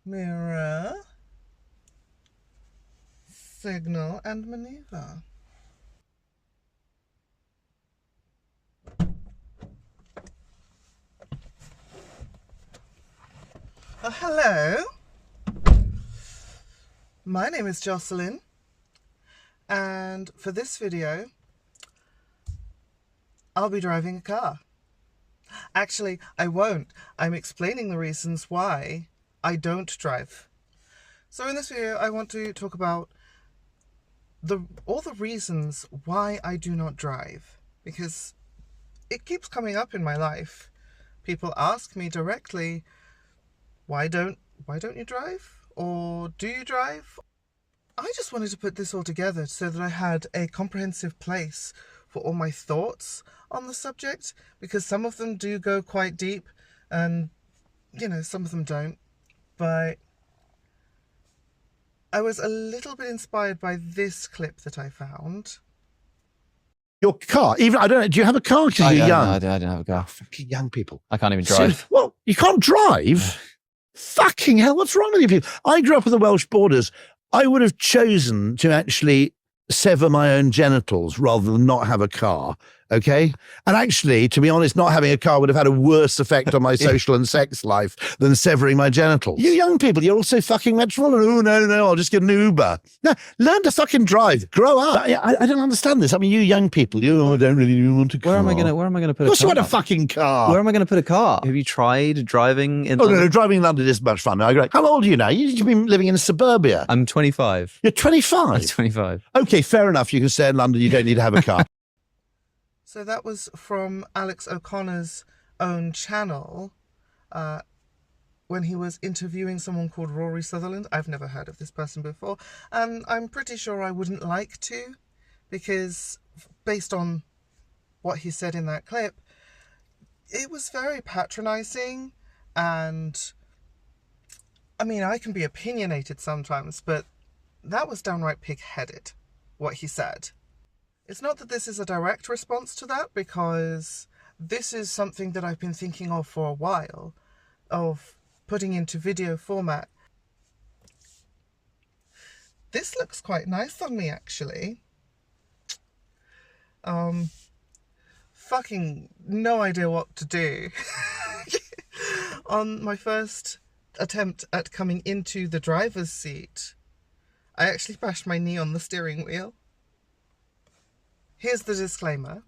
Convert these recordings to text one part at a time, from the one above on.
Mirror, signal, and maneuver. Hello, my name is Jocelyn, and for this video, I'll be driving a car. Actually, I won't. I'm explaining the reasons why I don't drive. So in this video, I want to talk about all the reasons why I do not drive, because it keeps coming up in my life. People ask me directly, why don't you drive? Or do you drive? I just wanted to put this all together so that I had a comprehensive place for all my thoughts on the subject, because some of them do go quite deep and, some of them don't. But I was a little bit inspired by this clip that I found. Your car, even, I don't know, do you have a car because you're young? No, I don't have a car. Oh, fucking young people. I can't even drive. Well, you can't drive? Fucking hell, what's wrong with you people? I grew up on the Welsh borders. I would have chosen to actually sever my own genitals rather than not have a car, okay? And actually, to be honest, not having a car would have had a worse effect on my social and sex life than severing my genitals. You young people, you're all so fucking metropolitan. Oh, no, I'll just get an Uber. No, learn to fucking drive. Grow up. I don't understand this. I mean, you young people, you don't really want a car. Where am I gonna put a car? Of course you want a fucking car. Where am I gonna put a car? Have you tried driving in London? No, driving in London is much fun. How old are you now? You've been living in suburbia. I'm 25. You're 25? I'm 25. Okay, fair enough. You can stay in London. You don't need to have a car. So that was from Alex O'Connor's own channel when he was interviewing someone called Rory Sutherland. I've never heard of this person before, and I'm pretty sure I wouldn't like to, because based on what he said in that clip, it was very patronizing. And I mean, I can be opinionated sometimes, but that was downright pig-headed, what he said. It's not that this is a direct response to that, because this is something that I've been thinking of for a while, of putting into video format. This looks quite nice on me, actually. Fucking no idea what to do. On my first attempt at coming into the driver's seat, I actually bashed my knee on the steering wheel. Here's the disclaimer.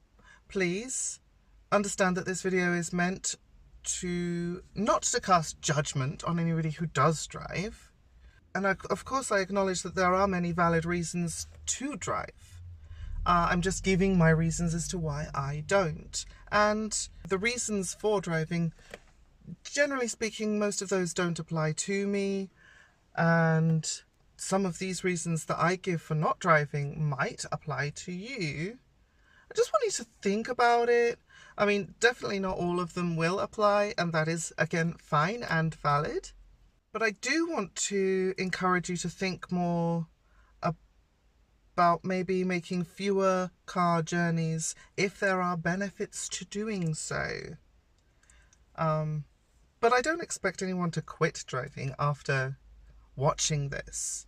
Please understand that this video is meant to not to cast judgment on anybody who does drive. And of course I acknowledge that there are many valid reasons to drive. I'm just giving my reasons as to why I don't. And the reasons for driving, generally speaking, most of those don't apply to me. And some of these reasons that I give for not driving might apply to you. I just want you to think about it. I mean, definitely not all of them will apply, and that is, again, fine and valid. But I do want to encourage you to think more about maybe making fewer car journeys if there are benefits to doing so. But I don't expect anyone to quit driving after watching this.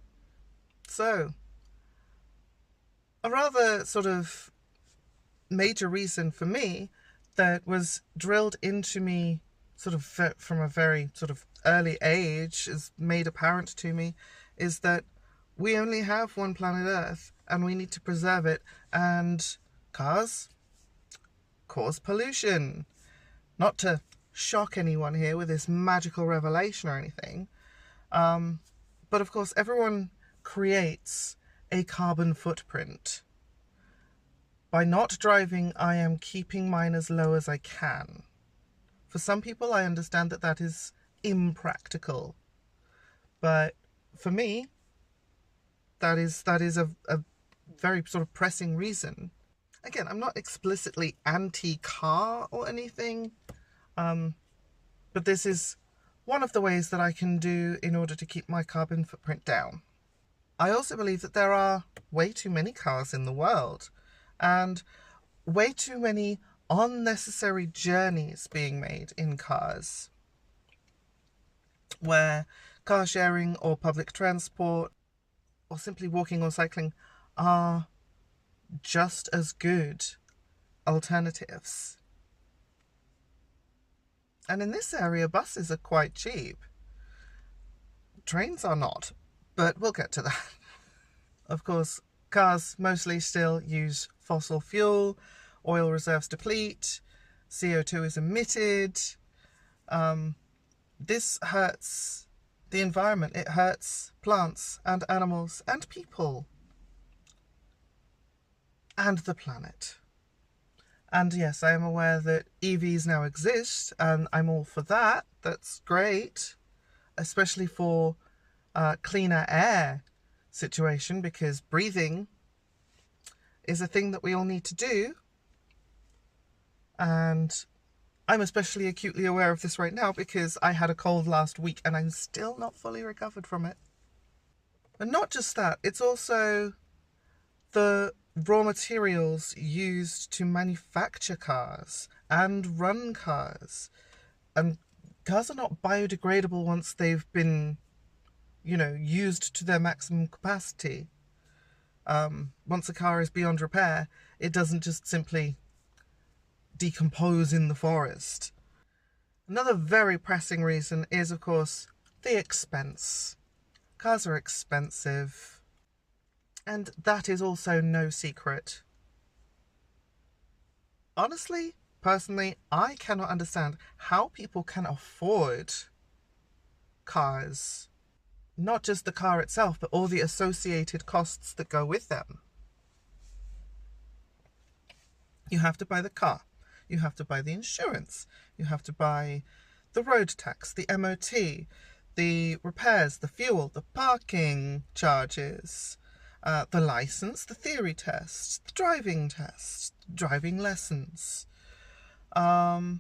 So, a rather sort of major reason for me that was drilled into me sort of from a very sort of early age, is made apparent to me, is that we only have one planet Earth and we need to preserve it, and cars cause pollution. Not to shock anyone here with this magical revelation or anything, but of course everyone creates a carbon footprint. By not driving, I am keeping mine as low as I can. For some people, I understand that that is impractical. But for me, that is a very sort of pressing reason. Again, I'm not explicitly anti-car or anything, but this is one of the ways that I can do in order to keep my carbon footprint down. I also believe that there are way too many cars in the world, and way too many unnecessary journeys being made in cars. where car sharing or public transport or simply walking or cycling are just as good alternatives. And in this area, buses are quite cheap. Trains are not, but we'll get to that. Of course, cars mostly still use fossil fuel, oil reserves deplete, CO2 is emitted. This hurts the environment. It hurts plants and animals and people and the planet. And yes, I am aware that EVs now exist, and I'm all for that. That's great, especially for cleaner air situation, because breathing is a thing that we all need to do. And I'm especially acutely aware of this right now because I had a cold last week and I'm still not fully recovered from it. But not just that, it's also the raw materials used to manufacture cars and run cars. And cars are not biodegradable once they've been, used to their maximum capacity. Once a car is beyond repair, it doesn't just simply decompose in the forest. Another very pressing reason is, of course, the expense. Cars are expensive. And that is also no secret. Honestly, personally, I cannot understand how people can afford cars. Not just the car itself, but all the associated costs that go with them. You have to buy the car. You have to buy the insurance. You have to buy the road tax, the MOT, the repairs, the fuel, the parking charges, the license, the theory test, the driving lessons. And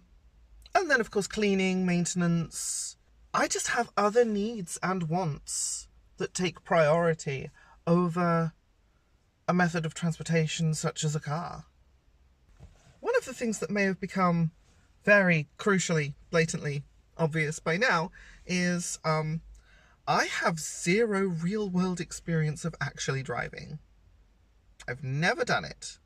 then, of course, cleaning, maintenance. I just have other needs and wants that take priority over a method of transportation such as a car. One of the things that may have become very crucially, blatantly obvious by now is I have zero real-world experience of actually driving. I've never done it.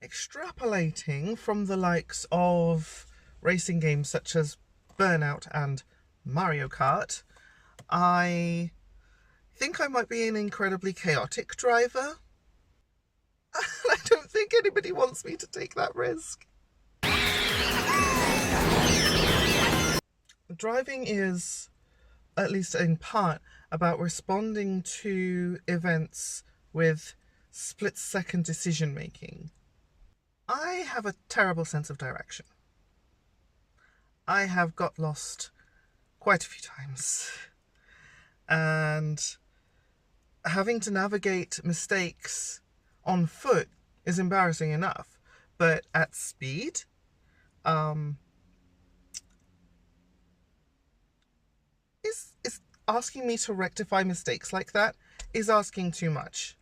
Extrapolating from the likes of racing games such as Burnout and Mario Kart, I think I might be an incredibly chaotic driver. I don't think anybody wants me to take that risk. Driving is, at least in part, about responding to events with split-second decision-making. I have a terrible sense of direction. I have got lost quite a few times. And having to navigate mistakes on foot is embarrassing enough, but at speed, is asking me to rectify mistakes like that is asking too much.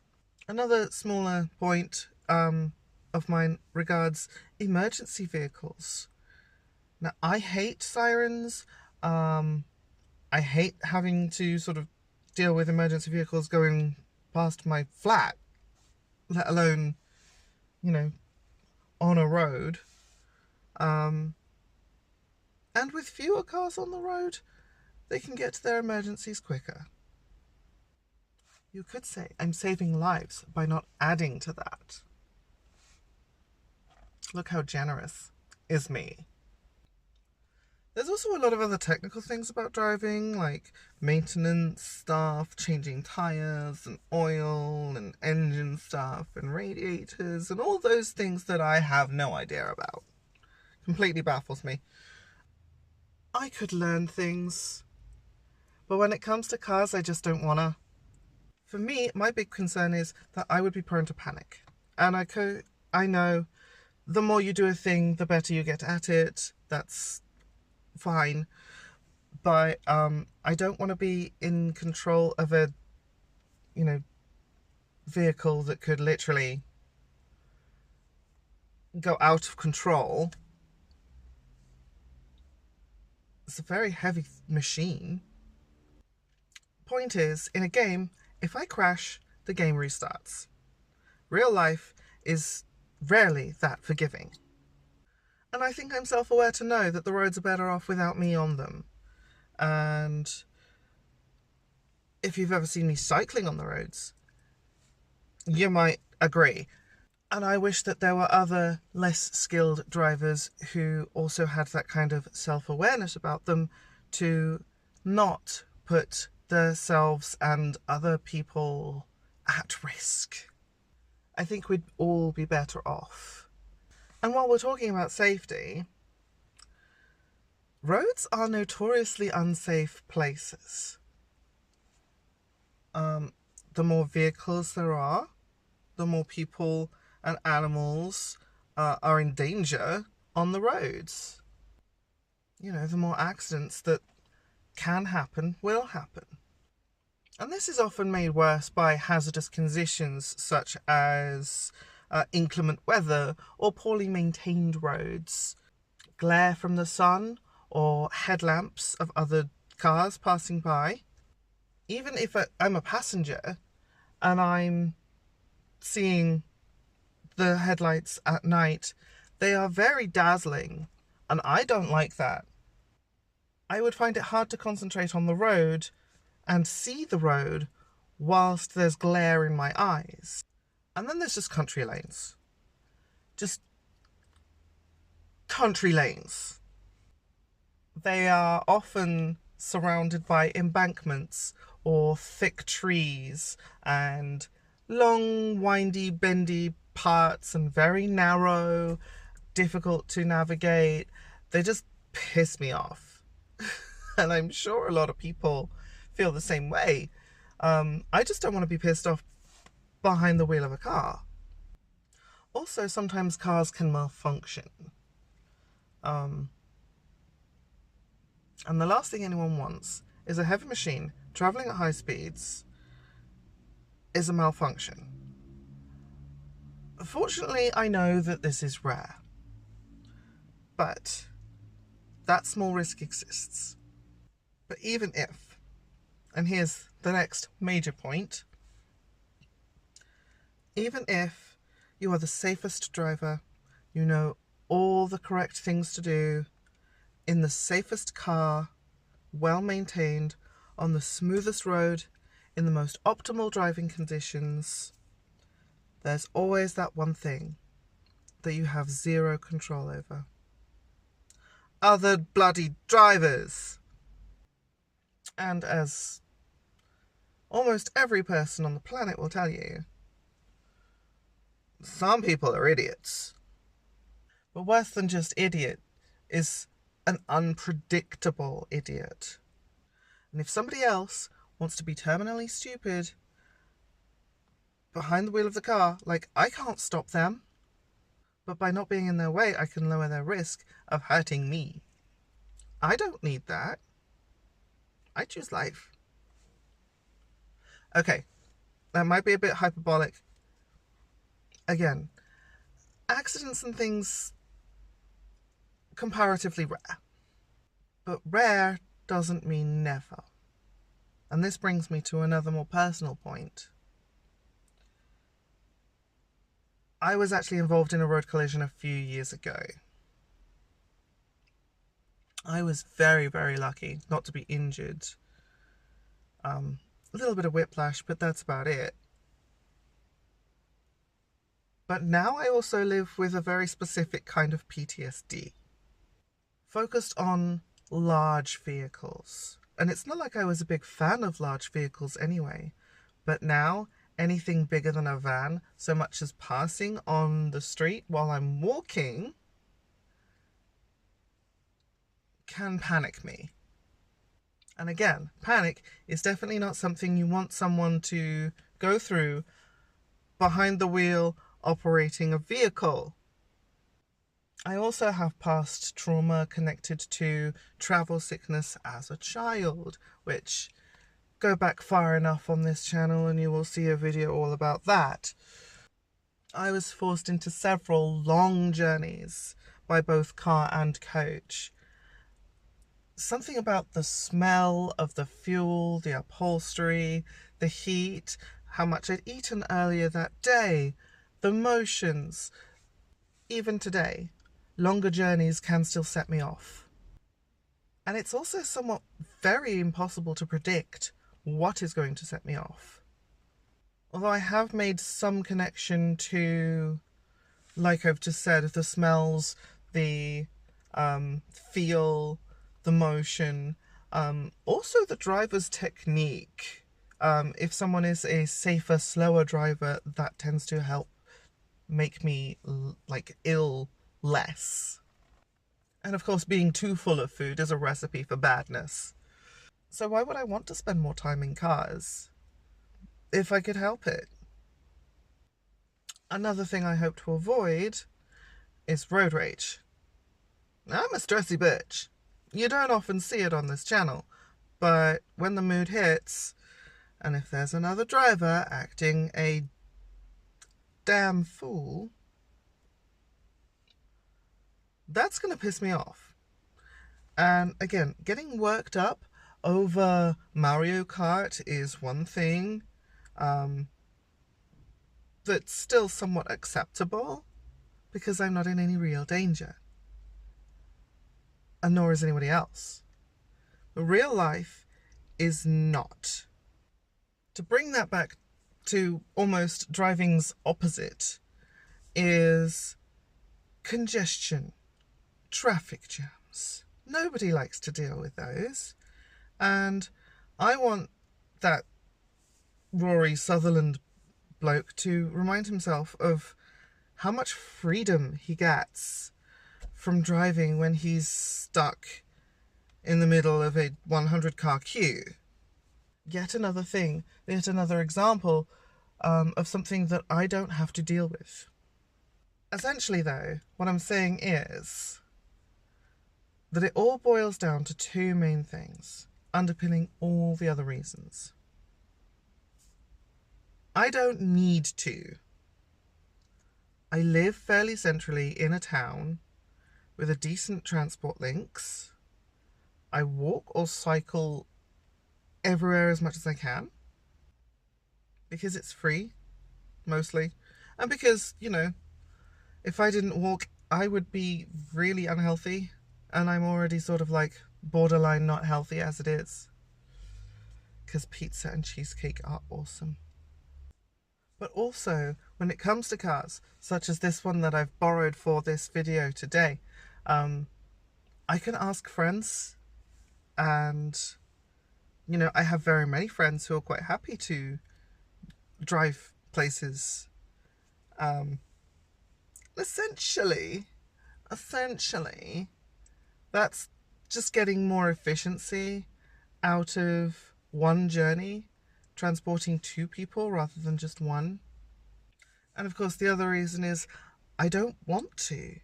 Another smaller point of mine regards emergency vehicles. Now, I hate sirens. I hate having to sort of deal with emergency vehicles going past my flat, let alone, on a road. And with fewer cars on the road, they can get to their emergencies quicker. You could say I'm saving lives by not adding to that. Look how generous is me. There's also a lot of other technical things about driving, like maintenance stuff, changing tires and oil and engine stuff and radiators and all those things that I have no idea about. Completely baffles me. I could learn things, but when it comes to cars, I just don't wanna. For me, my big concern is that I would be prone to panic. And I know the more you do a thing, the better you get at it. That's fine. But I don't want to be in control of a, vehicle that could literally go out of control. It's a very heavy machine. Point is, in a game, if I crash, the game restarts. Real life is rarely that forgiving. And I think I'm self-aware to know that the roads are better off without me on them. And if you've ever seen me cycling on the roads, you might agree. And I wish that there were other less skilled drivers who also had that kind of self-awareness about them to not put themselves and other people at risk. I think we'd all be better off. And while we're talking about safety, roads are notoriously unsafe places. The more vehicles there are, the more people and animals are in danger on the roads. You know, the more accidents that can happen will happen. And this is often made worse by hazardous conditions such as inclement weather or poorly maintained roads, glare from the sun or headlamps of other cars passing by. Even if I'm a passenger and I'm seeing the headlights at night, they are very dazzling, and I don't like that. I would find it hard to concentrate on the road and see the road whilst there's glare in my eyes. And then there's just country lanes. Just country lanes. They are often surrounded by embankments or thick trees and long, windy, bendy parts and very narrow, difficult to navigate. They just piss me off. And I'm sure a lot of people feel the same way. I just don't want to be pissed off behind the wheel of a car. Also, sometimes cars can malfunction. And the last thing anyone wants is a heavy machine traveling at high speeds is a malfunction. Fortunately, I know that this is rare. But that small risk exists. But even if, and here's the next major point, even if you are the safest driver, you know all the correct things to do, in the safest car, well maintained, on the smoothest road, in the most optimal driving conditions, there's always that one thing that you have zero control over. Other bloody drivers. And as almost every person on the planet will tell you, some people are idiots. But worse than just idiot is an unpredictable idiot. And if somebody else wants to be terminally stupid behind the wheel of the car, like, I can't stop them. But by not being in their way, I can lower their risk of hurting me. I don't need that. I choose life. Okay, that might be a bit hyperbolic. Again, accidents and things, comparatively rare. But rare doesn't mean never. And this brings me to another more personal point. I was actually involved in a road collision a few years ago. I was very, very lucky not to be injured. A little bit of whiplash, but that's about it. But now I also live with a very specific kind of PTSD, focused on large vehicles. And it's not like I was a big fan of large vehicles anyway, but now anything bigger than a van, so much as passing on the street while I'm walking, can panic me. And again, panic is definitely not something you want someone to go through behind the wheel operating a vehicle. I also have past trauma connected to travel sickness as a child, which, go back far enough on this channel and you will see a video all about that. I was forced into several long journeys by both car and coach. something about the smell of the fuel, the upholstery, the heat, how much I'd eaten earlier that day, the motions. Even today, longer journeys can still set me off. And it's also somewhat very impossible to predict what is going to set me off. Although I have made some connection to, like I've just said, the smells, the feel, the motion, also the driver's technique. If someone is a safer, slower driver, that tends to help make me ill less. And of course, being too full of food is a recipe for badness. So why would I want to spend more time in cars if I could help it? Another thing I hope to avoid is road rage. I'm a stressy bitch. You don't often see it on this channel, but when the mood hits, and if there's another driver acting a damn fool, that's going to piss me off. And again, getting worked up over Mario Kart is one thing that's still somewhat acceptable because I'm not in any real danger. And nor is anybody else. But real life is not. To bring that back to almost driving's opposite is congestion, traffic jams. Nobody likes to deal with those. And I want that Rory Sutherland bloke to remind himself of how much freedom he gets from driving when he's stuck in the middle of a 100-car queue. Yet another thing, yet another example of something that I don't have to deal with. Essentially, though, what I'm saying is that it all boils down to two main things, underpinning all the other reasons. I don't need to. I live fairly centrally in a town with a decent transport links. I walk or cycle everywhere as much as I can because it's free, mostly. And because, if I didn't walk, I would be really unhealthy. And I'm already sort of like borderline not healthy as it is. Because pizza and cheesecake are awesome. But also, when it comes to cars, such as this one that I've borrowed for this video today, I can ask friends, and, I have very many friends who are quite happy to drive places. Essentially, that's just getting more efficiency out of one journey, transporting two people rather than just one. And of course, the other reason is I don't want to.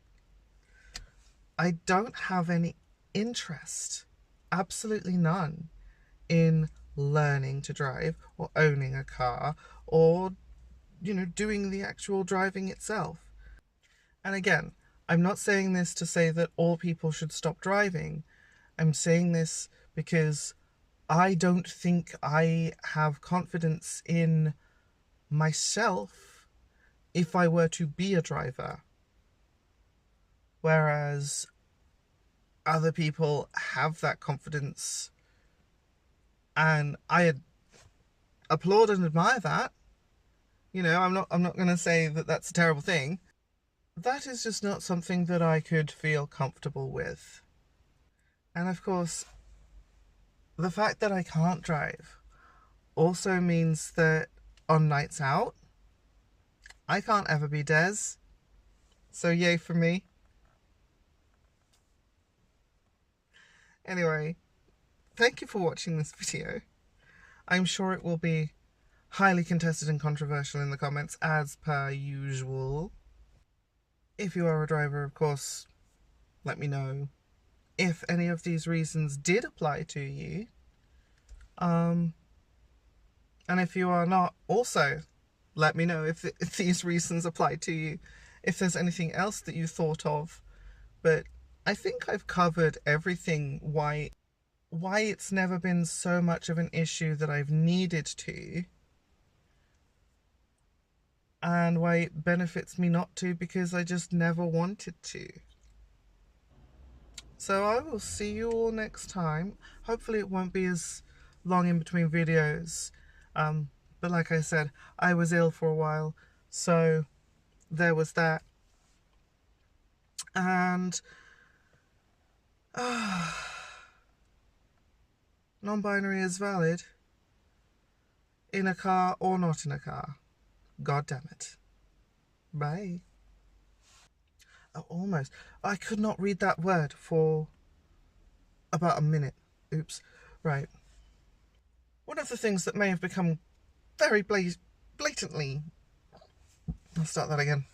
I don't have any interest, absolutely none, in learning to drive or owning a car or, doing the actual driving itself. And again, I'm not saying this to say that all people should stop driving. I'm saying this because I don't think I have confidence in myself if I were to be a driver. Whereas other people have that confidence, and I applaud and admire that. I'm not going to say that that's a terrible thing. That is just not something that I could feel comfortable with. And of course, the fact that I can't drive also means that on nights out, I can't ever be Des. So yay for me. Anyway, thank you for watching this video. I'm sure it will be highly contested and controversial in the comments as per usual. If you are a driver, of course, let me know if any of these reasons did apply to you. And if you are not, also let me know if these reasons apply to you, if there's anything else that you thought of. But I think I've covered everything why why it's never been so much of an issue that I've needed to, and why it benefits me not to because I just never wanted to. So I will see you all next time. Hopefully it won't be as long in between videos. But like I said, I was ill for a while, so there was that. And non-binary is valid. In a car or not in a car. God damn it. Bye. Oh, almost. I could not read that word for about a minute. Oops. Right. One of the things that may have become very blatantly... I'll start that again.